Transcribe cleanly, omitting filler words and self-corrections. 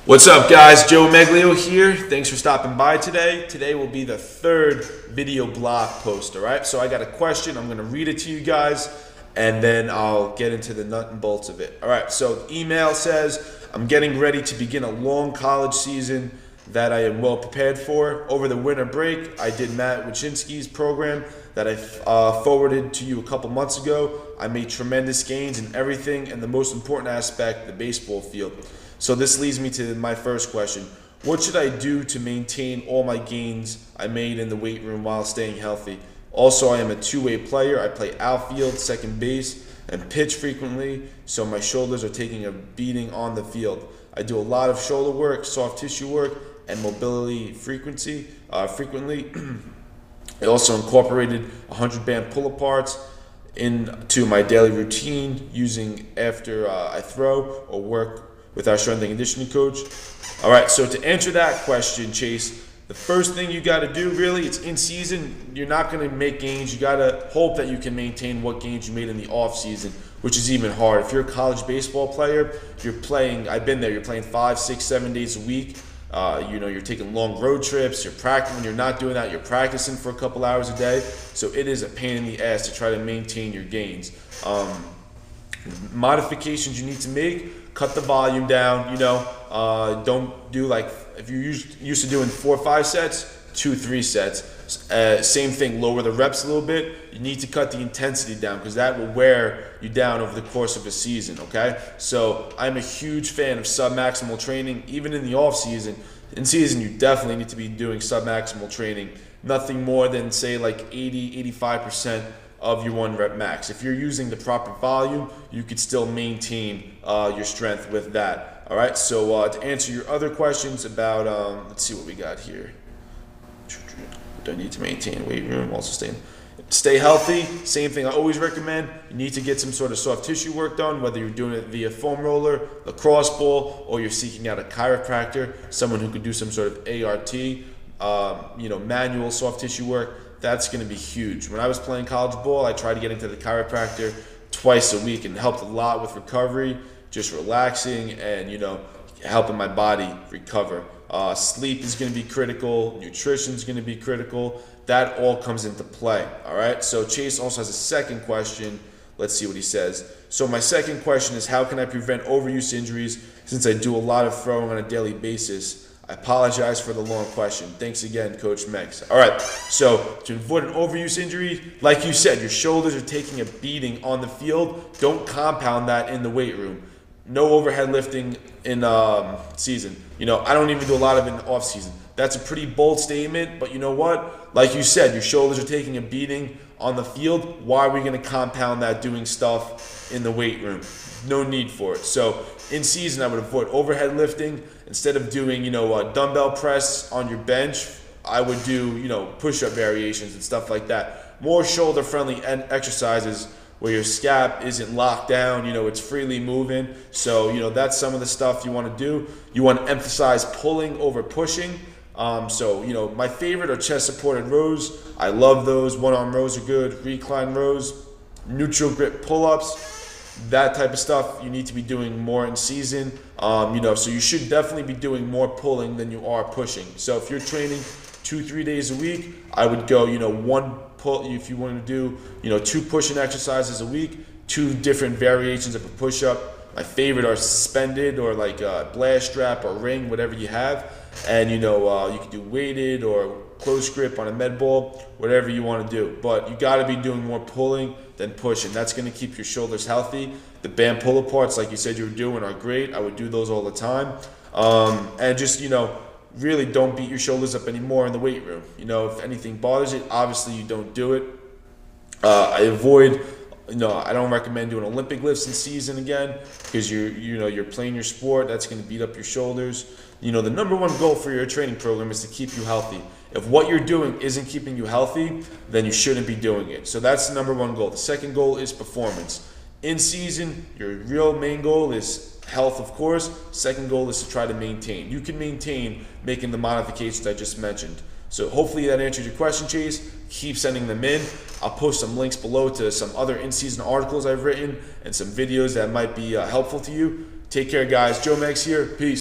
What's up, guys? Joe Meglio here. Thanks for stopping by today. Today will be the third video blog post, all right? So I got a question. I'm going to read it to you guys, and then I'll get into the nut and bolts of it. All right, so the email says, I'm getting ready to begin a long college season that I am well prepared for. Over the winter break, I did Matt Wyszynski's program that I forwarded to you a couple months ago. I made tremendous gains in everything, and the most important aspect, the baseball field. So this leads me to my first question. What should I do to maintain all my gains I made in the weight room while staying healthy? Also, I am a two-way player. I play outfield, second base, and pitch frequently, so my shoulders are taking a beating on the field. I do a lot of shoulder work, soft tissue work, and mobility frequently. I also incorporated 100 band pull-aparts into my daily routine using after I throw or work with our strength and conditioning coach. All right, so to answer that question, Chase, the first thing you got to do, really, it's in season. You're not going to make gains. You got to hope that you can maintain what gains you made in the off season, which is even hard. If you're a college baseball player, you're playing, I've been there, you're playing 5, 6, 7 days a week. You're taking long road trips, you're practicing. When you're not doing that, you're practicing for a couple hours a day. So it is a pain in the ass to try to maintain your gains. Modifications you need to make: cut the volume down. Don't do, like, if you're used to doing 4 or 5 sets, 2, 3 sets. Same thing, lower the reps a little bit. You need to cut the intensity down because that will wear you down over the course of a season, okay? So I'm a huge fan of submaximal training, even in the off season. In season, you definitely need to be doing submaximal training. Nothing more than, say, like 80-85% of your 1 rep max. If you're using the proper volume, you could still maintain your strength with that. All right, so to answer your other questions about, let's see what we got here. Don't need to maintain weight room, also stay healthy. Same thing I always recommend. You need to get some sort of soft tissue work done, whether you're doing it via foam roller, lacrosse ball, or you're seeking out a chiropractor, someone who could do some sort of ART, manual soft tissue work. That's going to be huge. When I was playing college ball, I tried to get into the chiropractor twice a week, and it helped a lot with recovery, just relaxing and, helping my body recover. Sleep is going to be critical. Nutrition is going to be critical. That all comes into play. All right. So Chase also has a second question. Let's see what he says. So my second question is, how can I prevent overuse injuries since I do a lot of throwing on a daily basis? I apologize for the long question. Thanks again, Coach Megs. All right, so to avoid an overuse injury, like you said, your shoulders are taking a beating on the field. Don't compound that in the weight room. No overhead lifting in season. I don't even do a lot of it in off season. That's a pretty bold statement, but you know what? Like you said, your shoulders are taking a beating on the field. Why are we going to compound that doing stuff in the weight room? No need for it. So in season, I would avoid overhead lifting. Instead of doing, dumbbell press on your bench, I would do, push-up variations and stuff like that. More shoulder-friendly exercises where your scap isn't locked down, it's freely moving. So, that's some of the stuff you want to do. You want to emphasize pulling over pushing. My favorite are chest-supported rows. I love those. One-arm rows are good. Recline rows, neutral grip pull-ups. That type of stuff you need to be doing more in season. So you should definitely be doing more pulling than you are pushing. So if you're training 2-3 days a week, I would go, one pull. If you want to do, 2 pushing exercises a week, 2 different variations of a push-up. My favorite are suspended or like a blast strap or ring, whatever you have. And you can do weighted or close grip on a med ball, whatever you want to do. But you got to be doing more pulling than pushing. That's going to keep your shoulders healthy. The band pull-aparts, like you said you were doing, are great. I would do those all the time. And just, really don't beat your shoulders up anymore in the weight room. If anything bothers it, obviously you don't do it. I don't recommend doing Olympic lifts in season again because you're playing your sport. That's going to beat up your shoulders. The number one goal for your training program is to keep you healthy. If what you're doing isn't keeping you healthy, then you shouldn't be doing it. So that's the number one goal. The second goal is performance. In season, your real main goal is health, of course. Second goal is to try to maintain. You can maintain making the modifications I just mentioned. So hopefully that answered your question, Chase. Keep sending them in. I'll post some links below to some other in-season articles I've written and some videos that might be helpful to you. Take care, guys. Joe Megs here. Peace.